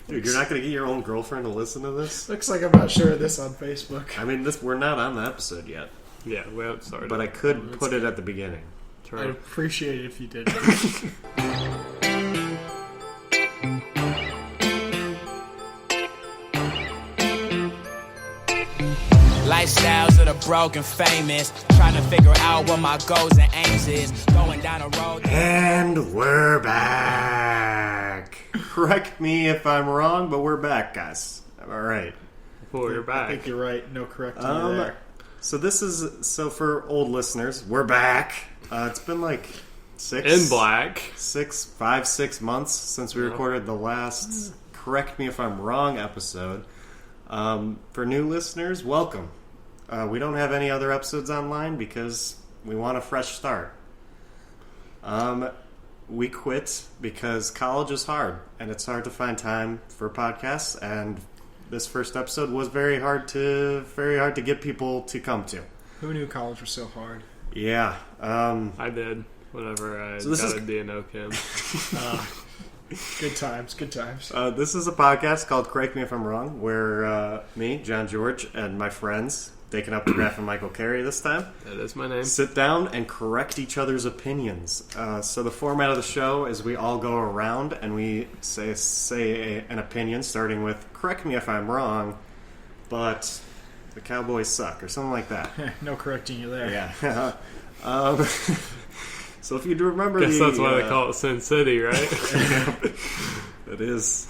Dude, you're not going to get your own girlfriend to listen to this? Looks like I'm not sharing this on Facebook. I mean, we're not on the episode yet. Yeah, we haven't started. But I could put it at the beginning. True. I'd appreciate it if you did. Lifestyles of the broken famous, trying to figure out what my goals and aims is, going down a road. And we're back. Correct me if I'm wrong, but we're back, guys. All right. We're back. I think you're right. No correcting you there. So for old listeners, we're back. It's been like In black. 6 months since we recorded the last Correct Me If I'm Wrong episode. For new listeners, welcome. We don't have any other episodes online because we want a fresh start. We quit because college is hard, and it's hard to find time for podcasts, and this first episode was very hard to get people to come to. Who knew college was so hard? Yeah. I did. Whenever I got a D&O Kim. Good times, good times. This is a podcast called Correct Me If I'm Wrong, where me, John George, and my friends, Dakin Updegraff and Michael Carey this time, That is my name. sit down and correct each other's opinions. So the format of the show is we all go around and we say an opinion, starting with correct me if I'm wrong, but the Cowboys suck, or something like that. No correcting you there. Yeah. So if you do remember Guess that's why they call it Sin City, right? It is.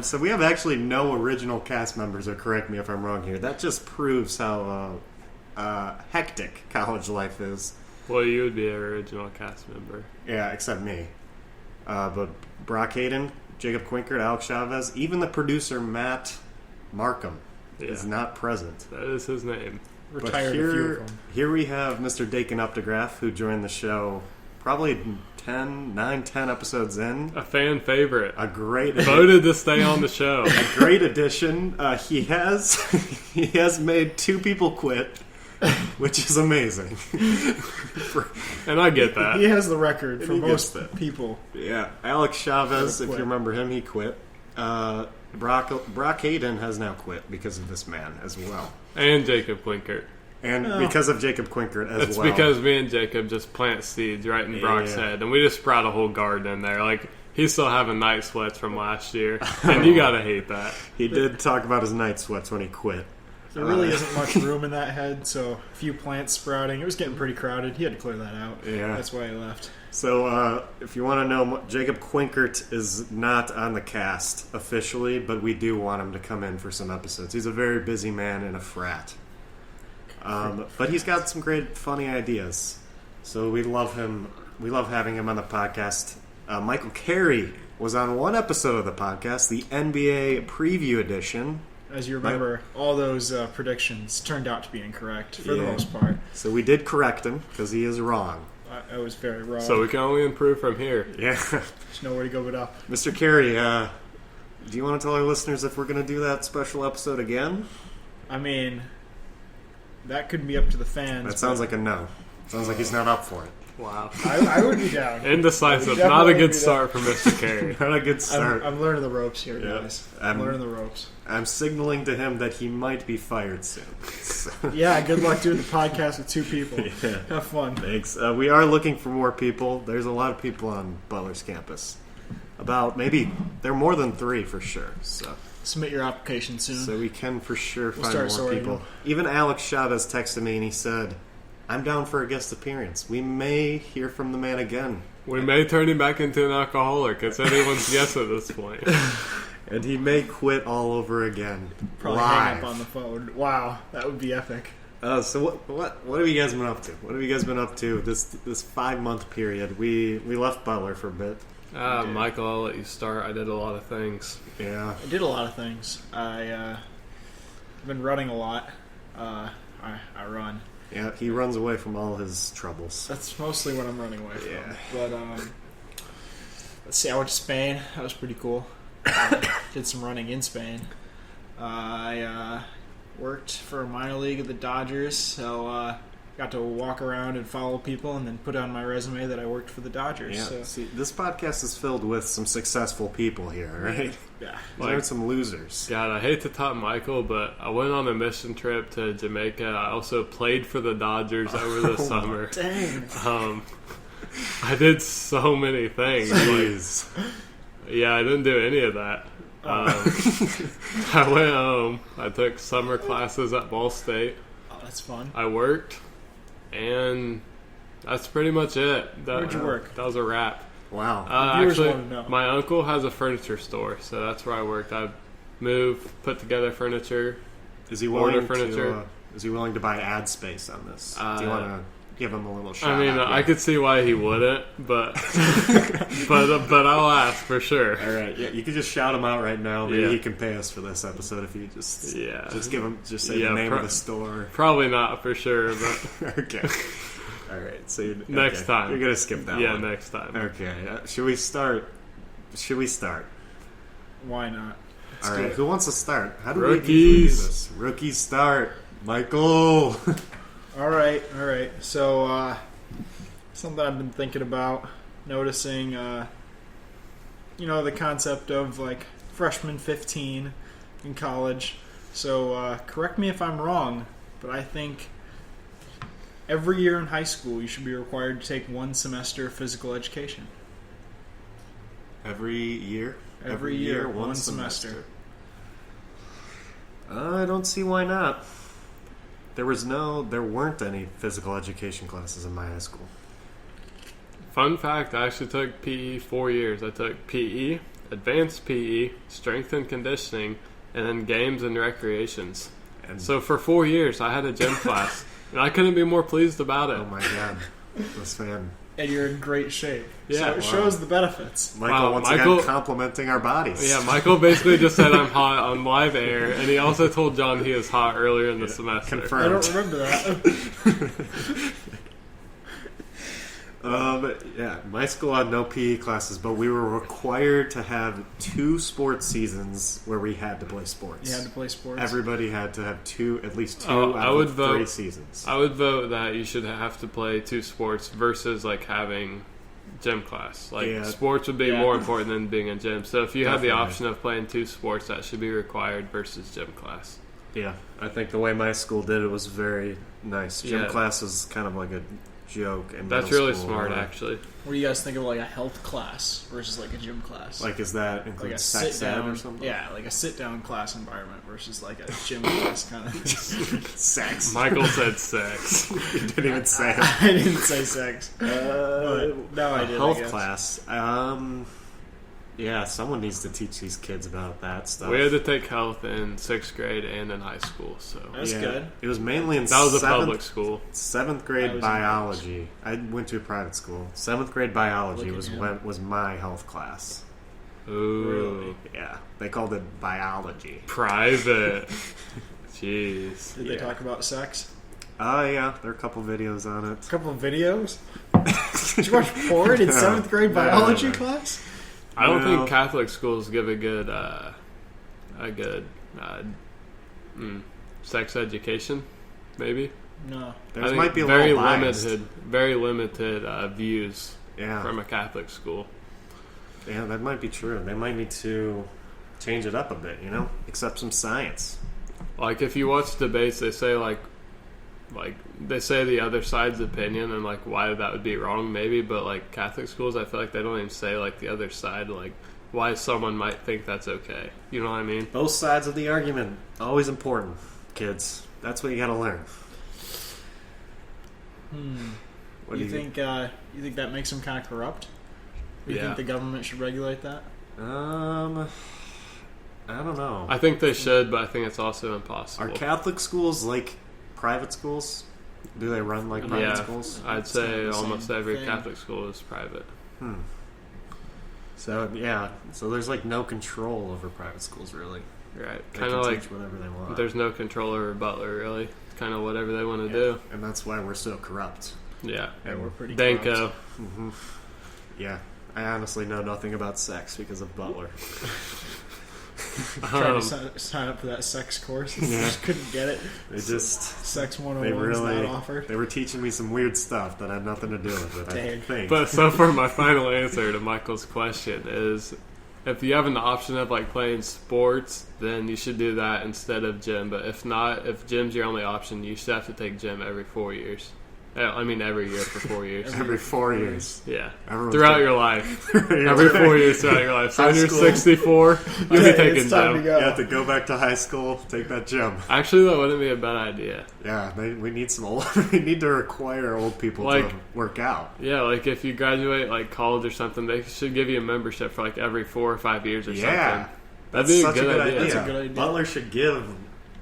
So we have actually no original cast members, or correct me if I'm wrong here. That just proves how hectic college life is. Well, you would be an original cast member. Yeah, except me. But Brock Hayden, Jacob Quinkert, Alex Chavez, even the producer Matt Markham is not present. That is his name. Retired a few of them. Here we have Mr. Dakin Updegraff, who joined the show probably 10 episodes in. A fan favorite. A great Voted to stay on the show. A great addition. He has made 2 people quit, which is amazing. And I get that. He has the record for most people. Yeah, Alex Chavez, if you remember him, he quit. Brock Hayden has now quit because of this man as well. And Jacob Quinkert. And because of Jacob Quinkert as It's well. It's because me and Jacob just plant seeds right in Brock's head. And we just sprout a whole garden in there. Like, he's still having night sweats from last year. And you gotta hate that. He did talk about his night sweats when he quit. There really isn't much room in that head, so a few plants sprouting. It was getting pretty crowded. He had to clear that out. Yeah. That's why he left. So, if you want to know, Jacob Quinkert is not on the cast officially, but we do want him to come in for some episodes. He's a very busy man in a frat. But he's got some great, funny ideas. So we love him. We love having him on the podcast. Michael Carey was on one episode of the podcast, the NBA Preview Edition. As you remember, all those predictions turned out to be incorrect for the most part. So we did correct him because he is wrong. I was very wrong. So we can only improve from here. Yeah. There's nowhere to go but up. Mr. Carey, do you want to tell our listeners if we're going to do that special episode again? I mean, that could be up to the fans. That sounds like a no. Sounds like he's not up for it. Wow. I would be down. Indecisive. Not a good start for Mr. Carey. Not a good start. I'm learning the ropes here, guys. I'm learning the ropes. I'm signaling to him that he might be fired soon. So. Yeah, good luck doing the podcast with 2 people. Yeah. Have fun. Thanks. We are looking for more people. There's a lot of people on Butler's campus. There are more than 3 for sure. So submit your application soon. So we can for sure find more people. Even Alex Chavez texted me and he said, I'm down for a guest appearance. We may hear from the man again. We may turn him back into an alcoholic. It's anyone's guess at this point. And he may quit all over again. Probably hang up on the phone. Wow, that would be epic. So what have you guys been up to? What have you guys been up to this 5-month period? We left Butler for a bit. Michael, I'll let you start. I did a lot of things. Yeah. I did a lot of things. I've been running a lot. I run. Yeah, he runs away from all his troubles. That's mostly what I'm running away from. Yeah. But let's see, I went to Spain. That was pretty cool. Did some running in Spain. I worked for a minor league of the Dodgers, so got to walk around and follow people and then put on my resume that I worked for the Dodgers. Yeah. So. See, this podcast is filled with some successful people here, right? Yeah. These aren't some losers. God, I hate to top Michael, but I went on a mission trip to Jamaica. I also played for the Dodgers over the summer. Dang. I did so many things. Jeez. Yeah, I didn't do any of that. I went home. I took summer classes at Ball State. Oh, that's fun. I worked, and that's pretty much it. Where'd you work? That was a wrap. Wow. Viewers Actually, wanna know. my uncle has a furniture store, so that's where I worked. I move, put together furniture. Is he willing order furniture. to? Is he willing to buy ad space on this? Do you want to give him a little shout? I mean, out I here? could see why he wouldn't, but but I'll ask for sure. All right, yeah, you could just shout him out right now. Maybe Yeah. he can pay us for this episode if you just give him say Yeah, the name of the store. Probably not for sure, but Okay. All right. So Next time. you're gonna skip that yeah, one. next time. Okay. Should we start? Why not? Let's All do right. it. Who wants to start? How do Rookies. we do this? Rookies start. Michael. All right. So, something I've been thinking about, noticing, the concept of like freshman 15 in college. So, correct me if I'm wrong, but I think every year in high school you should be required to take one semester of physical education. Every year. Every year, one semester. I don't see why not. There weren't any physical education classes in my high school. Fun fact, I actually took PE 4 years. I took PE, advanced PE, strength and conditioning, and then games and recreations. And So for 4 years, I had a gym class, and I couldn't be more pleased about it. oh my god, this fan. And you're in great shape. Yeah, So it wow. shows the benefits. Michael Wow, once Michael- again complimenting our bodies. Yeah, Michael basically just said I'm hot on live air, and he also told John he was hot earlier in the semester. confirmed. I don't remember that. Yeah, my school had no PE classes, but we were required to have 2 sports seasons where we had to play sports. You had to play sports. Everybody had to have at least two Oh, out I of would the vote- 3 seasons. I would vote that you should have to play 2 sports versus like having gym class. Like Yeah. sports would be Yeah. more important than being in gym. So if you had the Definitely. option of playing 2 sports, that should be required versus gym class. Yeah, I think the way my school did it was very nice. Gym Yeah. class is kind of like a joke. In That's middle really school, smart, right? actually. What do you guys think of like a health class versus like a gym class? Like, is that like include a sex sit ed down or something? Yeah, like a sit down class environment versus like a gym class kind of. Sex. Michael said sex. You didn't even say it. I didn't say sex. But no, I did. Health I guess. class. Yeah, someone needs to teach these kids about that stuff. We had to take health in 6th grade and in high school. So That's good. It was mainly in that was a seventh, public school. 7th I grade was in biology. I went to a private school. 7th grade biology Look at was him. was my health class. Ooh, Really? Yeah, they called it biology. private. Jeez. Did they talk about sex? Oh yeah, there are a couple videos on it. A couple of videos. Did you watch porn in 7th grade No, biology no. class? I don't Well- think Catholic schools give a good sex education. Maybe No. There I think might be a very little biased. very limited views Yeah, from a Catholic school. yeah, that might be true. They might need to change it up a bit. Accept some science. Like if you watch debates, they say like they say the other side's opinion and like why that would be wrong, maybe. But like Catholic schools, I feel like they don't even say like the other side, like why someone might think that's okay. You know what I mean? Both sides of the argument always important, kids. That's what you got to learn. What You do think that makes them kind of corrupt? You Yeah. think the government should regulate that? I don't know. I think they should, but I think it's also impossible. Are Catholic schools like private schools? Do they run like private yeah, schools? I'd say the same almost every thing. Catholic school is private. So yeah, so there's like no control over private schools really. Right. They Kind can of like teach whatever they want. there's no controller or butler, really. It's kind of whatever they want to do. And that's why we're so corrupt. Yeah. Yeah, we're pretty Danko. corrupt. Yeah, I honestly know nothing about sex because of Butler. Tried to sign up for that sex course. Just couldn't get it. They just Sex 101 they is really not offered. they were teaching me some weird stuff that had nothing to do with it. I Dang. think. But so far, my final answer to Michael's question is if you have an option of like playing sports, then you should do that instead of gym. But if not, if gym's your only option, you should have to take gym every 4 years. I mean, every year for 4 years. Every 4 years. Yeah. Everyone's Throughout your life. Every 4 years throughout your life. So when you're 64, you'll be taking it's time to gym. go. You have to go back to high school, take that gym. Actually, that wouldn't be a bad idea. Yeah, we need some old. We need to require old people Like- to work out. Yeah, like if you graduate like college or something, they should give you a membership for like every 4 or 5 years or Yeah, something. That'd be such a good idea. That's a good idea. Butler should give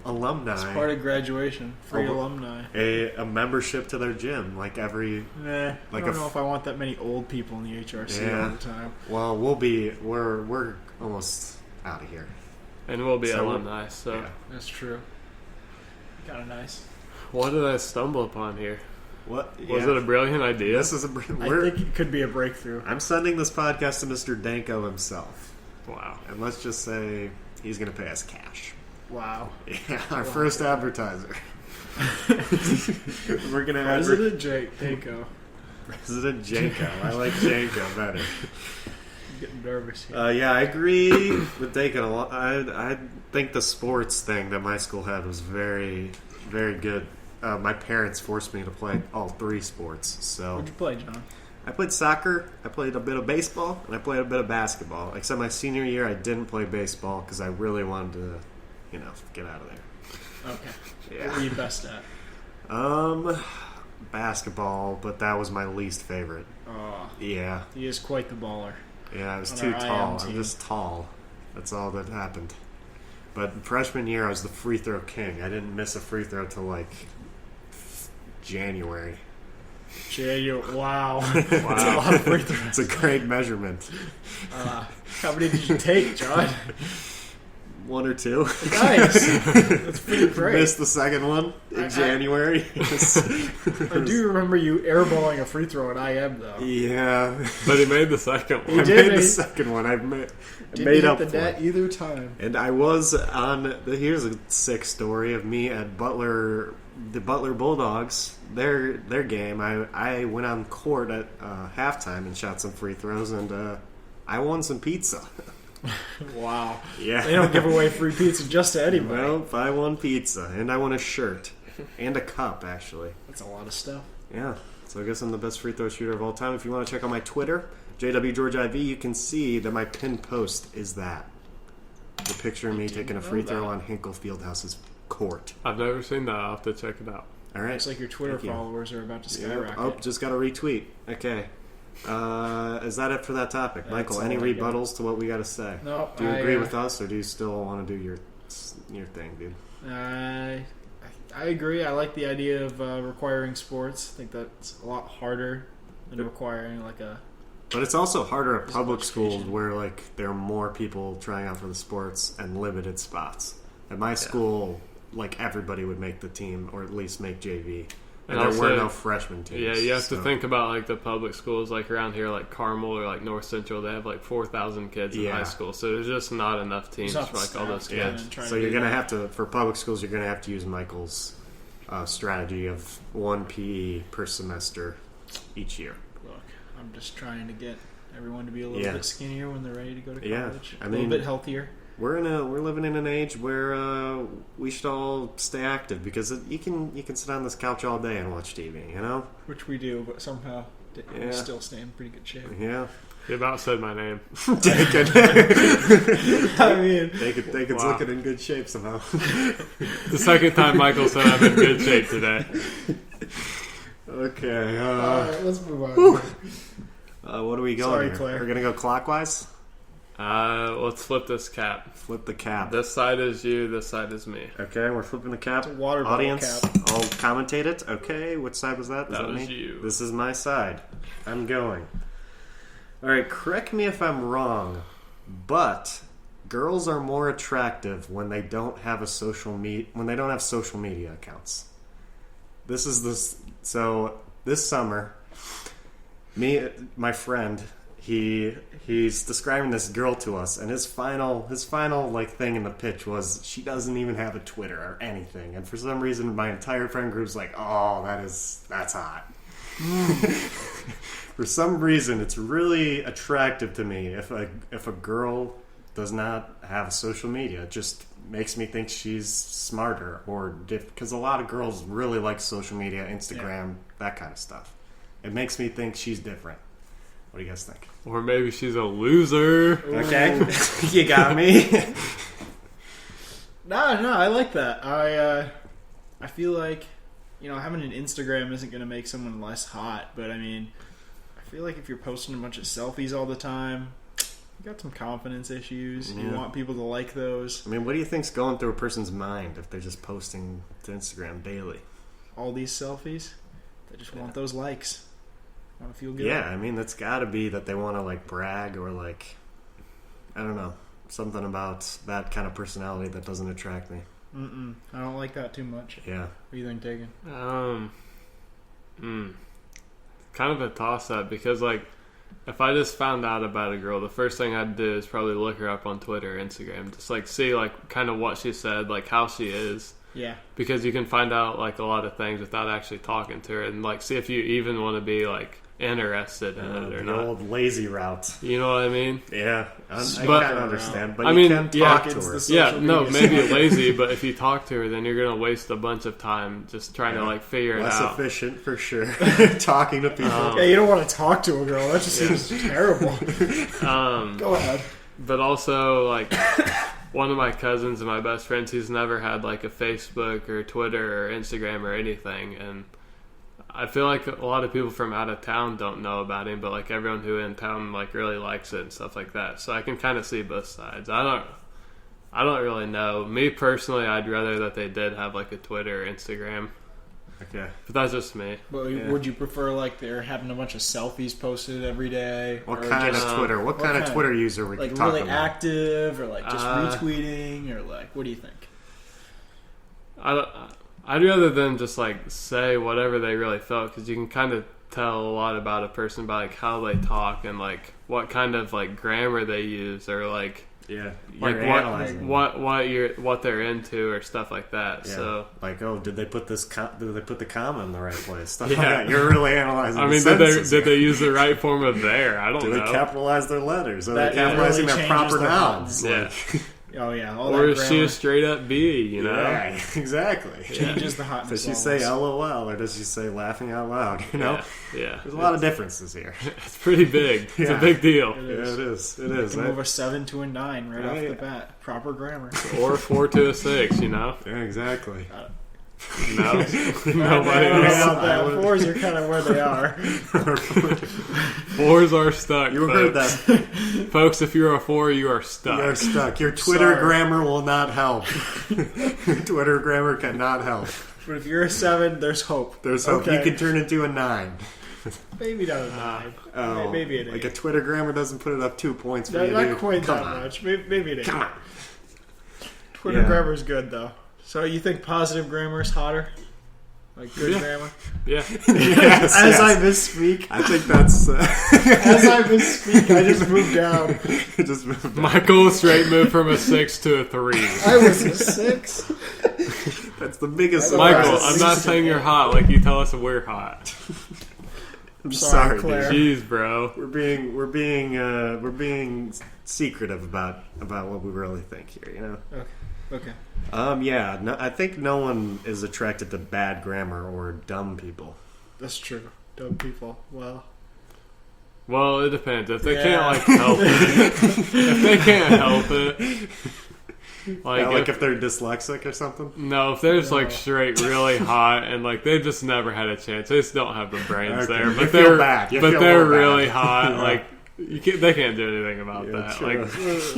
alumni It's part of graduation. Free Oh, alumni. a membership to their gym, like every. I Like don't a know if I want that many old people in the HRC Yeah. all the time. Well, we're almost out of here. And we'll be So- alumni. So, Yeah. That's true. Kind of nice. what did I stumble upon here? What Was it a brilliant idea? This is a. I think it could be a breakthrough. I'm sending this podcast to Mr. Danko himself, Wow. and let's just say he's going to pay us cash. Wow. Yeah, our first advertiser. We're going to have President Jake Danko. President Janko. I like Janko better. I'm getting nervous here. Yeah, I agree with Dakin a lot. I think the sports thing that my school had was very, very good. My parents forced me to play all 3 sports. So What'd you play, John? I played soccer, I played a bit of baseball, and I played a bit of basketball. Except my senior year, I didn't play baseball because I really wanted to, get out of there. Okay. Yeah. What were you best at? Basketball, but that was my least favorite. Oh, Yeah, he is quite the baller. I was On too our tall. IM I'm team. just tall. That's all that happened. But freshman year, I was the free throw king. I didn't miss a free throw till like January. Wow. That's a lot of free throws. It's a great measurement. How many did you take, John? 1 or 2. Nice. That's pretty great. Missed the second one in January. I do remember you airballing a free throw at IM, though. Yeah. But he made the second one. I did made the make- second one. I made Didn't up hit for the it. net either time. And I was on. Here's a sick story of me at Butler, the Butler Bulldogs. Their game. I went on court at halftime and shot some free throws, and I won some pizza. Wow. Yeah, They don't give away free pizza just to anybody. Well, I won pizza, and I won a shirt and a cup. Actually, That's a lot of stuff. yeah. So I guess I'm the best free throw shooter of all time. If you want to check out my Twitter, JWGeorgeIV, you can see that my pinned post is that the picture of me taking a free throw on Hinkle Fieldhouse's court. I've never seen that. I'll have to check it out. All right. Looks like your Twitter Thank you. followers are about to Yep. skyrocket. Oh, just got a retweet. Okay. Is that it for that topic? That's Michael, all any I got. rebuttals to what we got to say? No, Do you I, agree with us, or do you still want to do your thing, dude? I agree. I like the idea of requiring sports. I think that's a lot harder than requiring like a. But it's also harder at Physical public schools education. where like there are more people trying out for the sports and limited spots. At my school, like everybody would make the team or at least make JV, and there also- were no freshman teams. Yeah, you have to so- think about like the public schools, like around here, like Carmel or like North Central. They have like 4,000 kids in Yeah. high school, so there's just not enough teams There's for not like all those staff, Yeah, kids. and trying so to you're do gonna that. have to for public schools. You're gonna have to use Michael's strategy of 1 PE per semester each year. Look, I'm just trying to get everyone to be a little Yeah. bit skinnier when they're ready to go to Yeah, college. I A little mean- bit healthier. We're living in an age where we should all stay active because you can sit on this couch all day and watch TV. You know? Which we do, but somehow Yeah. we still stay in pretty good shape. Yeah. You about said my name. Dakin. I mean, Dakin's Wow. looking in good shape somehow. The second time Michael said I'm in good shape today. Okay. alright, let's move on. What are we going Sorry, here? Claire. We're gonna go clockwise. Let's flip this cap. Flip the cap. This side is you. This side is me. Okay, we're flipping the cap. It's a water bottle Audience, cap. I'll commentate it. Okay, which side was that? Is That that was me? you. This is my side. I'm going. All right, correct me if I'm wrong, but girls are more attractive when they don't have social media accounts. So this summer, my friend, he's describing this girl to us, and his final like thing in the pitch was she doesn't even have a Twitter or anything, and for some reason my entire friend group's like, oh, that's hot. For some reason, it's really attractive to me if a girl does not have social media. It just makes me think she's smarter or because a lot of girls really like social media, Instagram, that kind of stuff. It makes me think she's different. What do you guys think? Or maybe she's a loser. Okay, you got me. No, I like that. I feel like, having an Instagram isn't going to make someone less hot, but I mean, I feel like if you're posting a bunch of selfies all the time, you got some confidence issues. You want people to like those. I mean, what do you think's going through a person's mind if they're just posting to Instagram daily? All these selfies, they just want those likes. Want to feel good. Yeah, I mean, that's got to be that they want to brag or I don't know, something about that kind of personality that doesn't attract me. I don't like that too much. Yeah. What do you think, Tegan? Kind of a toss-up because, if I just found out about a girl, the first thing I'd do is probably look her up on Twitter or Instagram. Just, see, kind of what she said, how she is. Yeah. Because you can find out, a lot of things without actually talking to her and, see if you even want to be, interested in it or the not. old lazy route. You know what I mean? Yeah. I kind of understand, but I you mean, can talk to her. Yeah, no, maybe lazy, but if you talk to her, then you're going to waste a bunch of time just trying to, figure it out. Less efficient, for sure. Talking to people. Yeah, you don't want to talk to a girl. That just seems terrible. Go ahead. But also, one of my cousins and my best friends, he's never had, a Facebook or Twitter or Instagram or anything, and I feel like a lot of people from out of town don't know about him, but everyone who in town really likes it and stuff like that. So I can kind of see both sides. I don't really know. Me personally, I'd rather that they did have a Twitter or Instagram. Okay. But that's just me. But would you prefer they're having a bunch of selfies posted every day? What kind of Twitter? What kind of Twitter user we talking really about? Active or just retweeting or what do you think? I'd rather them just say whatever they really felt because you can kind of tell a lot about a person by how they talk and what kind of grammar they use or what they're into or stuff like that. Yeah. So did they put the comma in the right place? Stuff like that. You're really analyzing. I mean, did they use the right form of there? I don't know. Do they capitalize their letters? Are they capitalizing their proper nouns? Yeah. Oh yeah, or is she a straight up B? Yeah, exactly. Changes the hotness. Does she say LOL or does she say laughing out loud? Yeah. There's a lot of differences here. It's pretty big. It's a big deal. It is. It is. Move a 7 to a 9 right off the bat. Proper grammar. Or a 4 to a 6. Yeah, exactly. No, nobody else. Fours are kind of where they are. Fours are stuck. You heard that, folks. If you're a 4, you are stuck. You are stuck. Your Twitter grammar will not help. Your Twitter grammar cannot help. But if you're a 7, there's hope. There's hope. Okay. You can turn into a 9. Maybe not a 9. Maybe an 8. A Twitter grammar doesn't put it up 2 points for you. Not quite that much. Maybe an 8. Come on. Twitter grammar's good though. So you think positive grammar is hotter? Good grammar? Yeah. Yes, I misspeak. I think that's... As I misspeak, I just moved down. Michael straight moved from a 6 to a 3. I was a 6? That's the biggest Michael, I'm not saying you're hot like you tell us we're hot. I'm sorry, Claire. Jeez, bro. We're being secretive about what we really think here, Okay. I think no one is attracted to bad grammar or dumb people. That's true. Dumb people. Well, it depends. If they can't help it, if they can't help it, if they're dyslexic or something. No, if they're just straight really hot and they've just never had a chance, they just don't have the brains there. But they're really hot. They can't do anything about that. True.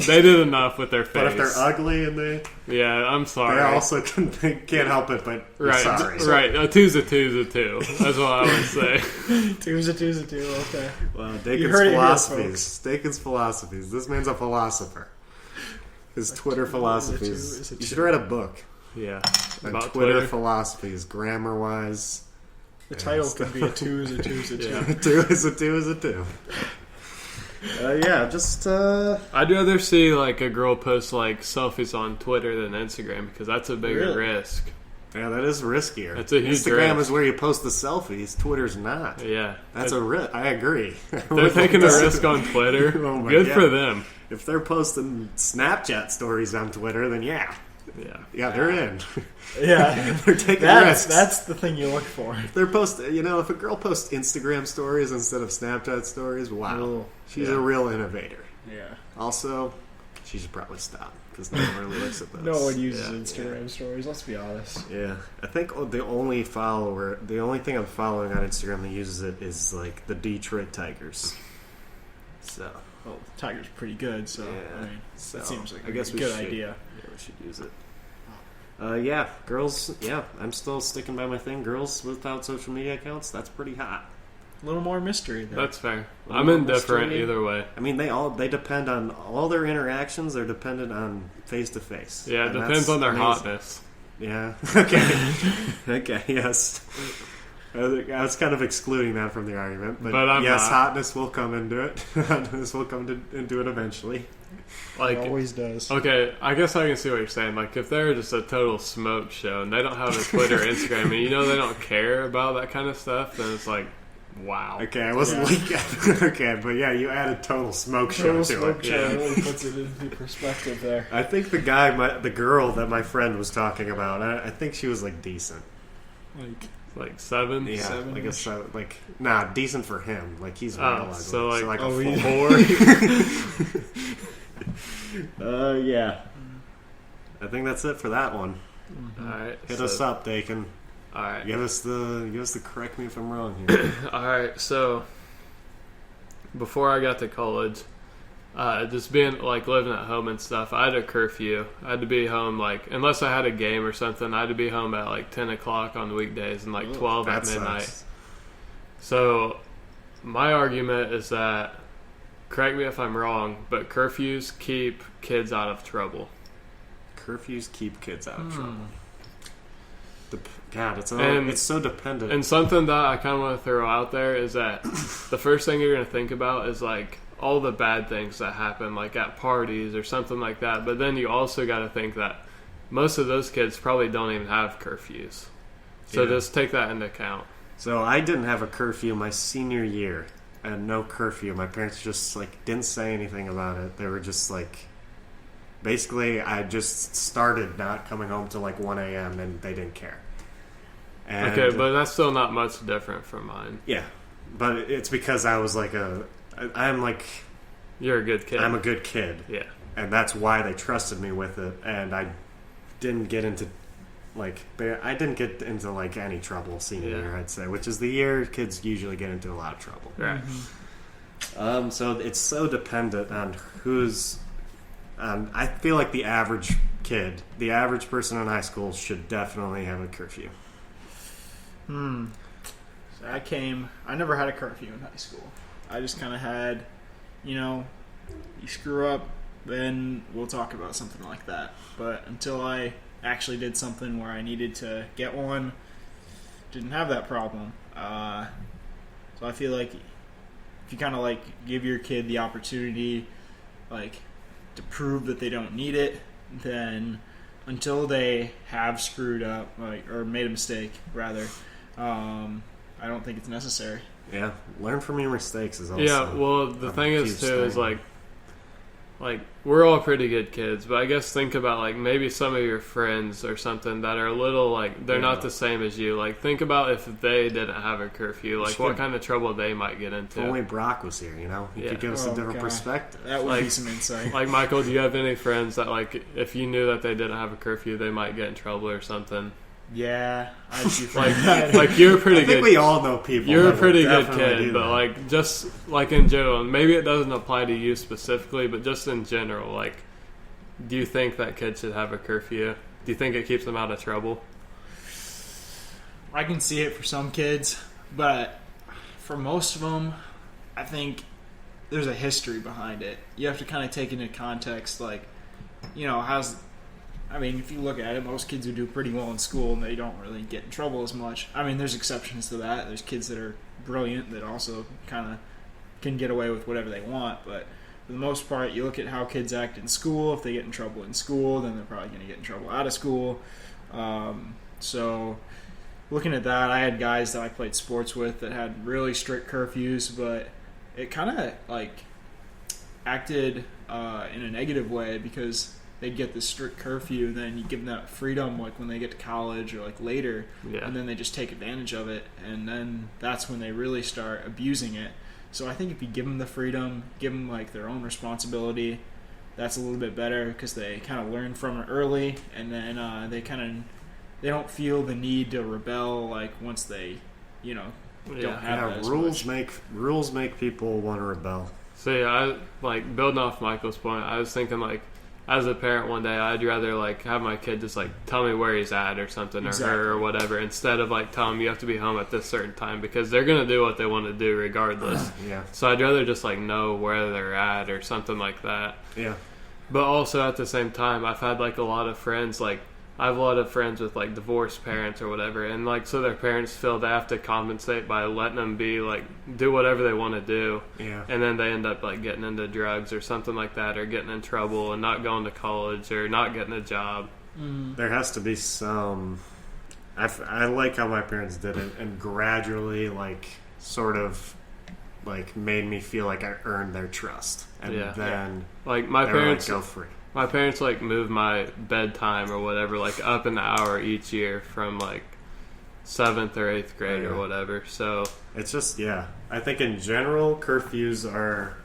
They did enough with their face. But if they're ugly and yeah, I'm sorry. They also can't help it. But sorry. Right, a 2's a 2's a 2. That's what I would say. 2's a 2's a 2. Okay. Well, Dakin's philosophies. This man's a philosopher. His Twitter philosophies. You should write a book. Yeah, about Twitter philosophies, grammar wise. The title could be a 2's a 2's a 2. Yeah. 2 is a 2 is a 2. I'd rather see a girl post selfies on Twitter than Instagram because that's a bigger risk. Yeah, that is riskier. It's a huge Instagram risk. is where you post the selfies. Twitter's not. Yeah. That's a risk. I agree. They're taking a risk on Twitter. Oh my Good God. for them. If they're posting Snapchat stories on Twitter, then yeah, they're in. Yeah, They're taking risks. that's the thing you look for. If they're if a girl posts Instagram stories instead of Snapchat stories, wow, Ooh, she's a real innovator. Yeah. Also, she should probably stop because no one really looks at those. No one uses Yeah. Instagram stories. Let's be honest. Yeah, I think the only thing I'm following on Instagram that uses it is like the Detroit Tigers. So, Well, Tiger's pretty good, so Yeah, I mean, so that seems like I guess a we good should. idea. Yeah, we should use it. Yeah, girls. Yeah, I'm still sticking by my thing. Girls without social media accounts. That's pretty hot. A little more mystery there. That's fair. Well, I'm indifferent mystery. either way. I mean, they depend on all their interactions. They're dependent on face to face. Yeah, it depends on their hotness. Yeah. Okay. Okay. Yes. I was kind of excluding that from the argument, but I'm yes, not. hotness will come into it. Hotness will come into it eventually. Like, It always does. okay, I guess I can see what you're saying. Like, if they're just a total smoke show and they don't have a Twitter, Instagram, and you know they don't care about that kind of stuff, then it's like, wow. Okay, I wasn't like okay, but yeah, you added total smoke show Total to smoke it. show Yeah. really puts it into perspective there. I think the girl that my friend was talking about, I think she was like decent. Like 7? Yeah, Seven-ish? like a seven, like nah, decent for him. Like he's real ugly. so like a a four. 4? Yeah. I think that's it for that one. Alright. Hit us up, Dakin. Alright. Give us the correct me if I'm wrong here. Alright, so before I got to college, just being like living at home and stuff, I had a curfew. I had to be home like unless I had a game or something, I had to be home at like 10 o'clock on weekdays and like 12 at That midnight. sucks. So my argument is that, correct me if I'm wrong, but curfews keep kids out of trouble. Curfews keep kids out of trouble. God, And- it's so dependent. And something that I kind of want to throw out there is that the first thing you're going to think about is like all the bad things that happen, like at parties or something like that. But then you also got to think that most of those kids probably don't even have curfews. So Yeah. just take that into account. So I didn't have a curfew my senior year. I had no curfew. My parents just like didn't say anything about it. They were just like, basically, I just started not coming home till like 1 a.m. and they didn't care. And, Okay, but that's still not much different from mine. yeah, but it's because I was like I'm You're a good kid. I'm a good kid, Yeah. and that's why they trusted me with it. And I didn't get into like any trouble senior Yeah. year, I'd say, which is the year kids usually get into a lot of trouble. Right. So it's so dependent on who's. I feel like the average kid, the average person in high school, should definitely have a curfew. So I never had a curfew in high school. I just kind of had, you screw up, then we'll talk about something like that. But until I actually did something where I needed to get one, didn't have that problem. So I feel like if you kind of like give your kid the opportunity, like to prove that they don't need it, then until they have screwed up, like or made a mistake, rather, I don't think it's necessary. Yeah, learn from your mistakes is also. Yeah, well, the a thing is huge too is thing. like we're all pretty good kids, but I guess think about like maybe some of your friends or something that are a little like they're not the same as you. Like think about if they didn't have a curfew, like what kind of trouble they might get into. If only Brock was here, he Yeah. could give us a Oh, different God. perspective. That would Like- be some insight. Like Michael, do you have any friends that like if you knew that they didn't have a curfew, they might get in trouble or something? Yeah, I do Like you're a pretty I think good. we all know people. You're a that pretty will good definitely do kid, but that. like just like in general, and maybe it doesn't apply to you specifically, but just in general, like, do you think that kids should have a curfew? Do you think it keeps them out of trouble? I can see it for some kids, but for most of them, I think there's a history behind it. You have to kind of take into context, like, if you look at it, most kids who do pretty well in school and they don't really get in trouble as much. I mean, there's exceptions to that. There's kids that are brilliant that also kind of can get away with whatever they want, but for the most part, you look at how kids act in school. If they get in trouble in school, then they're probably going to get in trouble out of school. So looking at that, I had guys that I played sports with that had really strict curfews, but it kind of like acted in a negative way because they'd get this strict curfew, and then you give them that freedom like when they get to college or like later, and then they just take advantage of it, and then that's when they really start abusing it. So I think if you give them the freedom, give them like their own responsibility, that's a little bit better because they kind of learn from it early, and then they don't feel the need to rebel like once they, don't have that as much. Rules make people want to rebel. So I like building off Michael's point. I was thinking like, as a parent one day, I'd rather like have my kid just like tell me where he's at or something, or her or whatever, instead of like telling him you have to be home at this certain time, because they're gonna do what they want to do regardless. So I'd rather just like know where they're at or something like that. But also at the same time, I've had like a lot of friends, like I have a lot of friends with like divorced parents or whatever, and like so their parents feel they have to compensate by letting them be like do whatever they want to do, and then they end up like getting into drugs or something like that, or getting in trouble and not going to college or not getting a job. There has to be some. I like how my parents did it, and gradually like sort of like made me feel like I earned their trust, and then like my parents like, go free. My parents like moved my bedtime or whatever like up an hour each year from like 7th or 8th grade or whatever. So it's just I think in general curfews are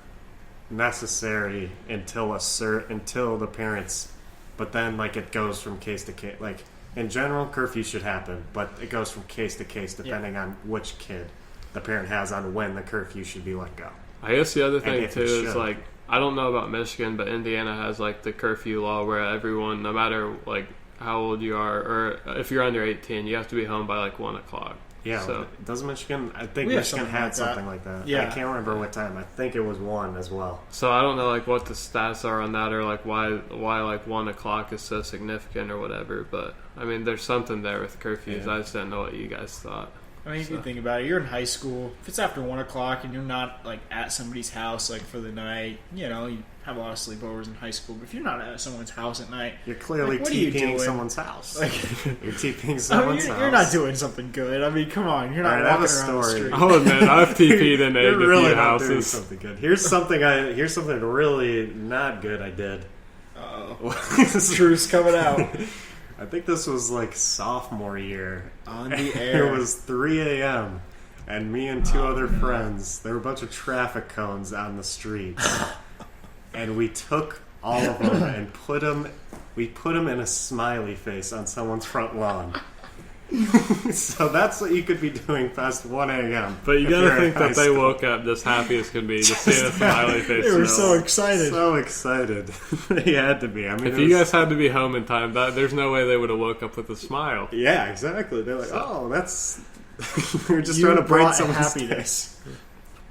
necessary until the parents, but then like it goes from case to case. Like in general, curfew should happen, but it goes from case to case depending on which kid the parent has on when the curfew should be let go. I guess the other thing too is like, I don't know about Michigan, but Indiana has like the curfew law where everyone, no matter like how old you are, or if you're under 18, you have to be home by like 1 o'clock. Yeah, so doesn't Michigan? I think Michigan had something like that. Yeah, I can't remember what time. I think it was 1 as well. So I don't know like what the stats are on that, or like why like 1 o'clock is so significant or whatever. But I mean, there's something there with curfews. I just didn't know what you guys thought. I mean, if you think about it, you're in high school. If it's after 1 o'clock and you're not like at somebody's house like for the night, you have a lot of sleepovers in high school. But if you're not at someone's house at night, you're clearly TPing someone's house. Like you're TPing someone's house. You're not doing something good. I mean, come on, you're not walking around the street. Oh man, I've TP'd in you're really not houses. Doing something good. Here's something really not good I did. The truth's coming out. I think this was like sophomore year. On the air. It was 3 a.m. and me and two other friends, there were a bunch of traffic cones on the streets. And we took all of them and put them in a smiley face on someone's front lawn. So that's what you could be doing past 1 a.m. But you gotta think that they woke up just happy as could be, just seeing a smiley face. They were so excited. So excited. They had to be. I mean, if you guys had to be home in time, there's no way they would have woke up with a smile. Yeah, exactly. They're like, that's... We're just trying to brighten someone's happiness.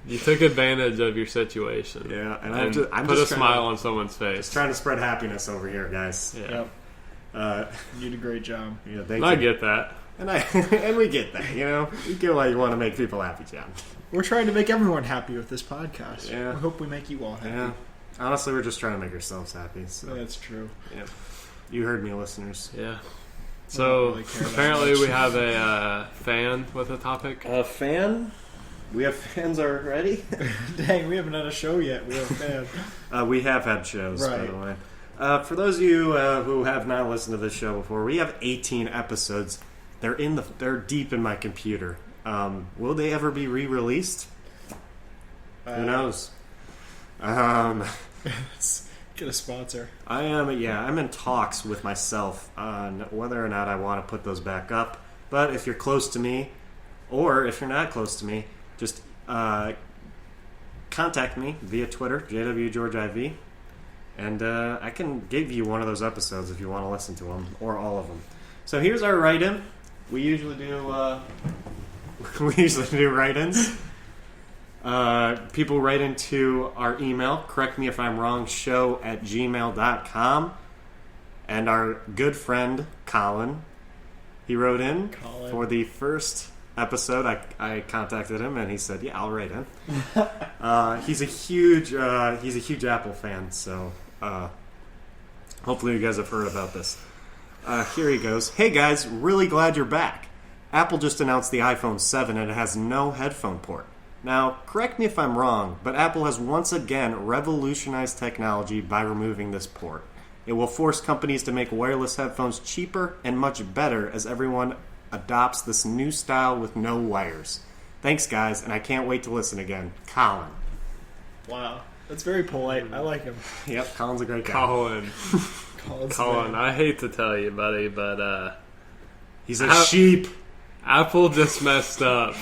You took advantage of your situation. Yeah, and I'm put just a smile on someone's face. Just trying to spread happiness over here, guys. Yeah. Yep. You did a great job. Yeah, thank you. I get that. And we get that, You get why you want to make people happy, John. We're trying to make everyone happy with this podcast. Yeah. We hope we make you all happy. Yeah. Honestly, we're just trying to make ourselves happy. So. That's true. Yeah. You heard me, listeners. Yeah. So, really apparently we have a fan with a topic. A fan? We have fans already? Dang, we haven't had a show yet. We have a fan. We have had shows, by the way. For those of you who have not listened to this show before, we have 18 episodes. They're deep in my computer. Will they ever be re-released? Who knows? Get a sponsor. I'm in talks with myself on whether or not I want to put those back up. But if you're close to me, or if you're not close to me, just contact me via Twitter, JWGeorgeIV, and I can give you one of those episodes if you want to listen to them, or all of them. So here's our write-in. We usually do write-ins. People write into our email, correct me if I'm wrong, show@gmail.com. And our good friend, Colin, he wrote in for the first episode. I contacted him and he said, yeah, I'll write in. He's a huge Apple fan, so hopefully you guys have heard about this. Here he goes. Hey guys, really glad you're back. Apple just announced the iPhone 7 and it has no headphone port. Now, correct me if I'm wrong, but Apple has once again revolutionized technology by removing this port. It will force companies to make wireless headphones cheaper and much better as everyone adopts this new style with no wires. Thanks, guys, and I can't wait to listen again. Colin. Wow. That's very polite. I like him. Yep, Colin's a great guy. Colin, I hate to tell you, buddy, but he's a sheep. Apple just messed up.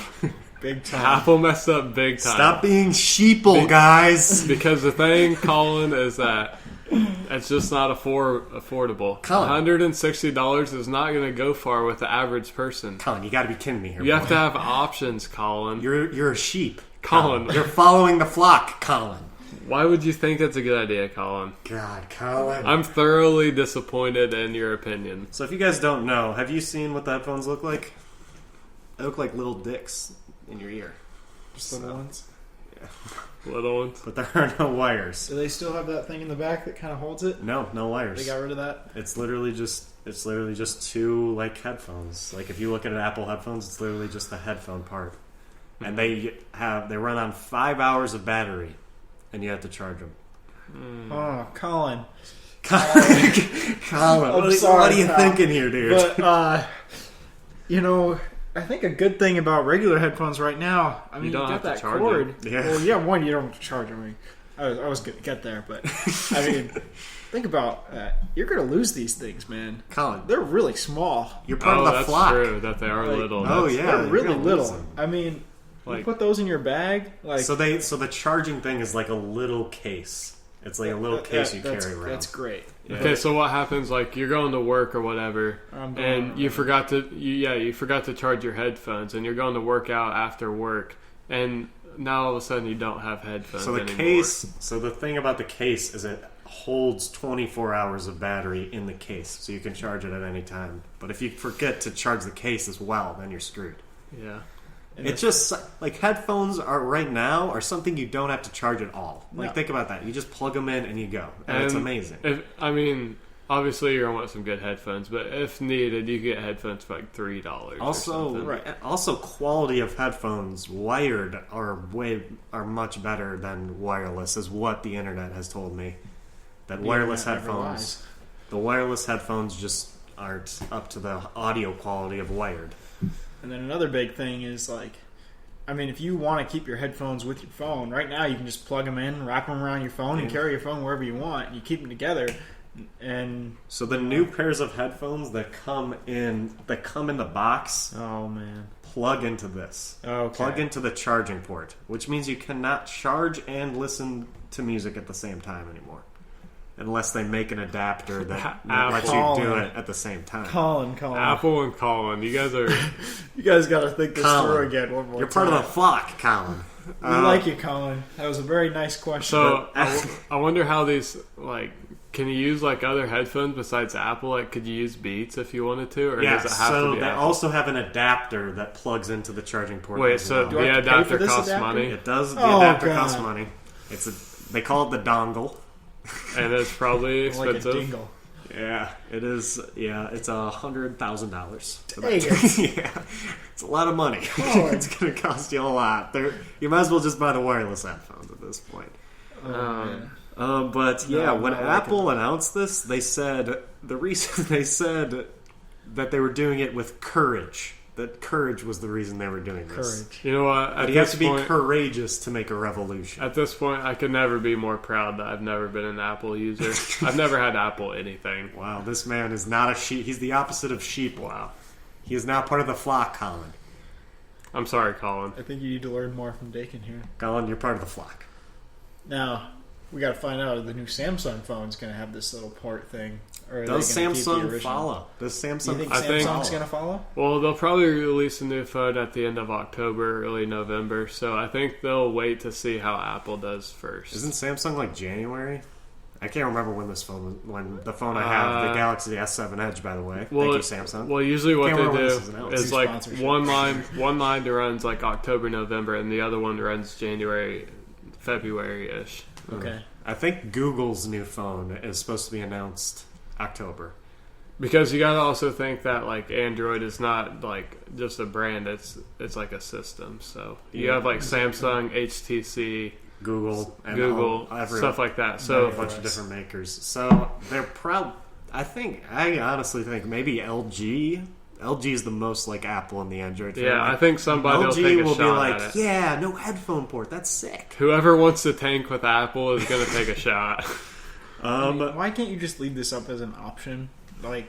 Big time. Apple messed up big time. Stop being sheeple, guys. Because the thing, Colin, is that it's just not affordable. Colin. $160 is not going to go far with the average person. Colin, you got to be kidding me here. You boy. have to have options, Colin. You're a sheep, Colin. You're following the flock, Colin. Why would you think that's a good idea, Colin? God, Colin. I'm thoroughly disappointed in your opinion. So if you guys don't know, have you seen what the headphones look like? They look like little dicks in your ear. Just little ones. Yeah. Little ones. But there are no wires. Do they still have that thing in the back that kind of holds it? No wires. They got rid of that? It's literally just two like headphones. Like if you look at an Apple headphones, it's literally just the headphone part. And they run on 5 hours of battery, and you have to charge them. Oh, Colin. Colin, what are you thinking here, dude? But, I think a good thing about regular headphones right now, I mean, you don't got have to that charge cord. them. Yeah. Well, yeah, one, you don't have to charge them. I mean, I was going to get there, but, I mean, think about that. You're going to lose these things, man. Colin, They're really small. you're part of the that's flock. true that they are Like, little. Oh, That's- yeah. They're you're really gonna lose little. them. I mean, you Like- put those in your bag, like... So the charging thing is like a little case. It's like a little case you carry around. That's great. Okay, so what happens? Like you're going to work or whatever, I'm going and on you a- forgot to charge your headphones, and you're going to work out after work, and now all of a sudden you don't have headphones. So the anymore. case. So the thing about the case is it holds 24 hours of battery in the case, so you can charge it at any time. But if you forget to charge the case as well, then you're screwed. Yeah. It's just like headphones are right now are something you don't have to charge at all. Like No. think about that. You just plug them in and you go, and it's amazing. Obviously you're gonna want some good headphones, but if needed, you can get headphones for like $3. Also, also quality of headphones wired are much better than wireless, is what the internet has told me. That The wireless internet never headphones, lies. the wireless headphones just aren't up to the audio quality of wired. And then another big thing is like, I mean, if you want to keep your headphones with your phone, right now you can just plug them in, wrap them around your phone, and carry your phone wherever you want. And you keep them together, and So the new pairs of headphones that come in the box oh man, plug into this. okay, Plug into the charging port, which means you cannot charge and listen to music at the same time anymore. Unless they make an adapter that lets you do Colin. it at the same time. Colin, Apple and Colin, you guys are. you guys got to think this Colin, through again one more You're time. part of the flock, Colin. We like you, Colin. That was a very nice question. So I wonder how these like. Can you use like other headphones besides Apple? Like, could you use Beats if you wanted to, or Yeah, does it have so to be they Apple? also have an adapter that plugs into the charging port. Wait, as so well. Do I the have to pay for adapter this costs adapter? money, It does. The Oh, adapter God. costs money. They call it the dongle. and it's probably like a expensive. dingle. Yeah, it is. Yeah, it's $100,000. Dang it. Yeah, it's a lot of money. Oh. It's going to cost you a lot. You might as well just buy the wireless headphones at this point. Oh, man. But yeah, No, when I like Apple announced this, they said the reason they said that they were doing it with courage. That courage was the reason they were doing this. Courage. You know what? But you have to be courageous to make a revolution. At this point, I could never be more proud that I've never been an Apple user. I've never had Apple anything. Wow, this man is not a sheep. He's the opposite of sheep. Wow, he is now part of the flock, Colin. I'm sorry, Colin. I think you need to learn more from Dakin here. Colin, you're part of the flock. Now, we got to find out if the new Samsung phone is going to have this little port thing. Or are Does they gonna keep the Samsung original? follow? Does Do you Samsung? think I think- Samsung's going to follow? Well, they'll probably release a new phone at the end of October, early November. So I think they'll wait to see how Apple does first. Isn't Samsung like January? I can't remember when when the phone I have, the Galaxy S7 Edge, by the way. Well, Thank you, Samsung. Well, usually what Can't they remember when do this is announced. is New like sponsorship. one line runs like October, November, and the other one runs January, February-ish. Okay. I think Google's new phone is supposed to be announced October. Because you gotta also think that like Android is not like just a brand; it's like a system. So you have like Samsung, HTC, Google, and Google, stuff like that. So a bunch of different makers. So they're proud. I honestly think maybe LG. LG is the most like Apple in the Android family. Yeah, I think somebody LG will take a will be shot like, at it. yeah, no headphone port. That's sick. Whoever wants to tank with Apple is going to take a shot. Why can't you just leave this up as an option? Like,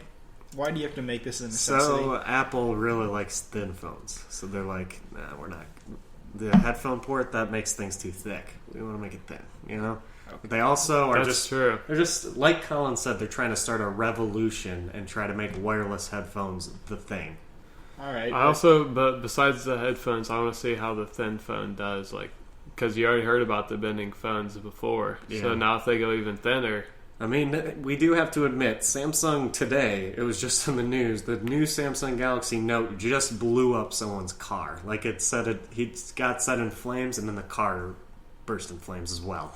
why do you have to make this a necessity? So Apple really likes thin phones. So they're like, nah, we're not. The headphone port, that makes things too thick. We want to make it thin, you know? Okay. They also are true. They're just, like Colin said, they're trying to start a revolution and try to make wireless headphones the thing. All right. But besides the headphones, I want to see how the thin phone does. Like, because you already heard about the bending phones before. Yeah. So now if they go even thinner. I mean, we do have to admit, Samsung today, it was just in the news, the new Samsung Galaxy Note just blew up someone's car. Like he got set in flames and then the car burst in flames as well.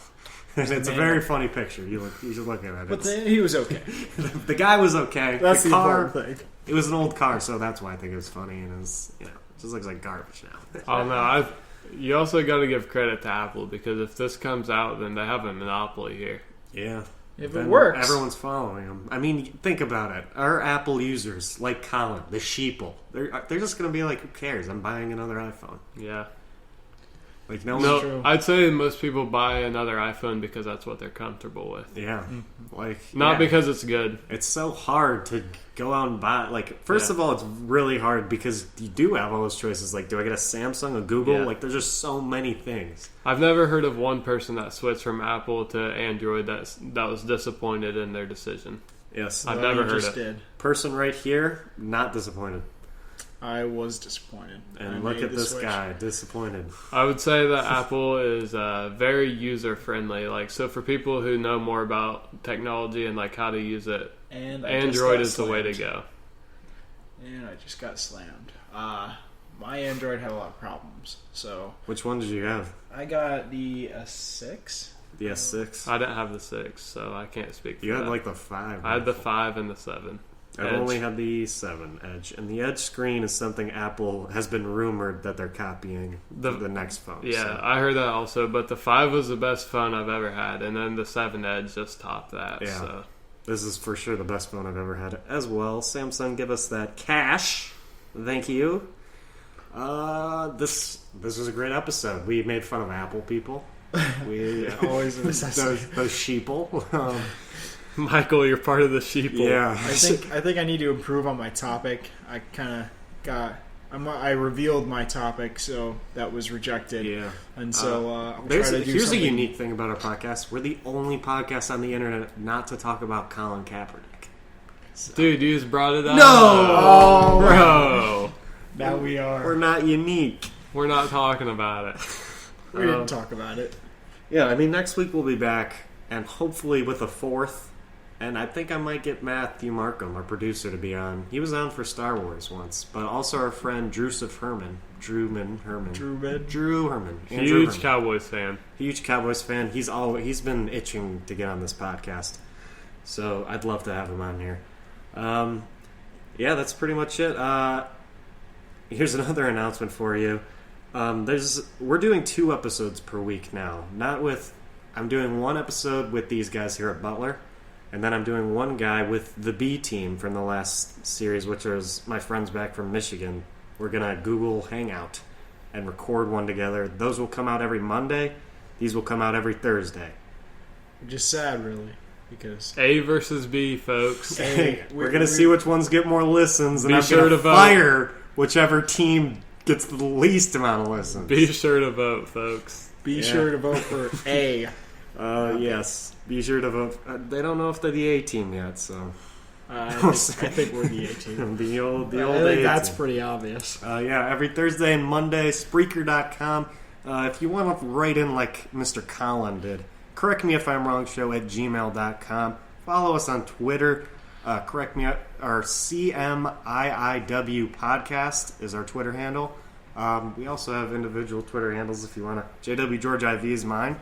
And it's a very funny picture. You should look at it. But he was okay. The guy was okay. That's the car important thing. It was an old car, so that's why I think it was funny. And it was, it just looks like garbage now. Oh no! You also got to give credit to Apple because if this comes out, then they have a monopoly here. Yeah. If it works, everyone's following them. I mean, think about it. Our Apple users, like Colin, the sheeple, they're just going to be like, "Who cares? I'm buying another iPhone." Yeah. Like no, I'd say most people buy another iPhone because that's what they're comfortable with. Yeah, not because it's good. It's so hard to go out and buy. Like, first of all, it's really hard because you do have all those choices. Like, do I get a Samsung, a Google? Yeah. Like, there's just so many things. I've never heard of one person that switched from Apple to Android that was disappointed in their decision. Yes, I've never heard it. Person right here, not disappointed. I was disappointed. And look at this guy, disappointed. I would say that Apple is very user-friendly. Like, so for people who know more about technology and like how to use it, and Android is the way to go. And I just got slammed. My Android had a lot of problems. So which one did you have? I got the S6. The S6? I didn't have the 6, so I can't speak for You had that. like the 5. I had the 5 and the 7. I've only had the 7 Edge, and the Edge screen is something Apple has been rumored that they're copying for the next phone. Yeah, so. I heard that also, but the 5 was the best phone I've ever had, and then the 7 Edge just topped that. Yeah, so. This is for sure the best phone I've ever had as well. Samsung, give us that cash. Thank you. This was a great episode. We made fun of Apple people. We always those sheeple. Michael, you're part of the sheeple. Yeah, I think I need to improve on my topic. I kind of got. I revealed my topic, so that was rejected. Yeah, and so here's a unique thing about our podcast. We're the only podcast on the internet not to talk about Colin Kaepernick. So. Dude, you just brought it up. No, bro. Now we are. We're not unique. We're not talking about it. We didn't talk about it. Yeah, I mean, next week we'll be back, and hopefully with a 4th. And I think I might get Matthew Markham, our producer, to be on. He was on for Star Wars once, but also our friend Drew Herman. Drew Herman. Huge Cowboys fan. Huge Cowboys fan. He's been itching to get on this podcast, so I'd love to have him on here. Yeah, that's pretty much it. Here's another announcement for you. We're doing 2 episodes per week now. I'm doing 1 episode with these guys here at Butler. And then I'm doing 1 guy with the B team from the last series, which is my friends back from Michigan. We're going to Google Hangout and record one together. Those will come out every Monday. These will come out every Thursday. Which is sad, really, because... A versus B, folks. We're going to see which ones get more listens, and I'm going to fire whichever team gets the least amount of listens. Be sure to vote, folks. Be sure to vote for A. Yes. Be sure to vote. They don't know if they're the A team yet, so I think we're the A team. the old I A think that's team. Pretty obvious. Yeah, every Thursday and Monday, Spreaker.com. If you want to write in like Mr. Colin did, correct me if I'm wrong, show at gmail.com. Follow us on Twitter. Correct me, our CMIIW podcast is our Twitter handle. We also have individual Twitter handles if you want to. JW George IV is mine.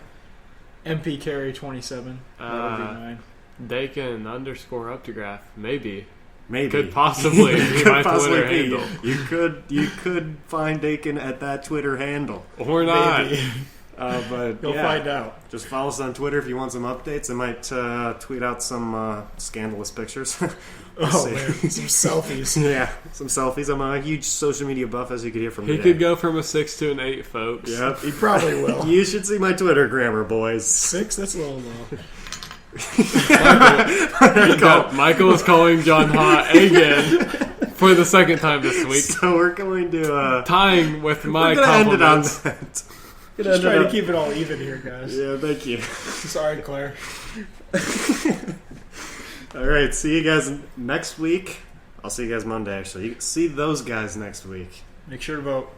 MP Carry 27. That would be mine. Dakin _Uptograph, maybe. Maybe Could possibly be my Twitter be. handle. You could find Dakin at that Twitter handle. Or not. Maybe. But You'll yeah, find out. just follow us on Twitter if you want some updates. I might tweet out some scandalous pictures. Oh, man. Some selfies. Yeah, some selfies. I'm a huge social media buff, as you could hear from He today. could go from a 6 to an 8, folks. Yep. He probably will. You should see my Twitter grammar, boys. 6? That's a little low. Michael is calling John hot again for the second time this week. So we're going to Tying with my we're gonna end it on compliments. that. Just trying to keep it all even here, guys. Yeah, thank you. Sorry, Claire. All right, see you guys next week. I'll see you guys Monday, actually. You see those guys next week. Make sure to vote.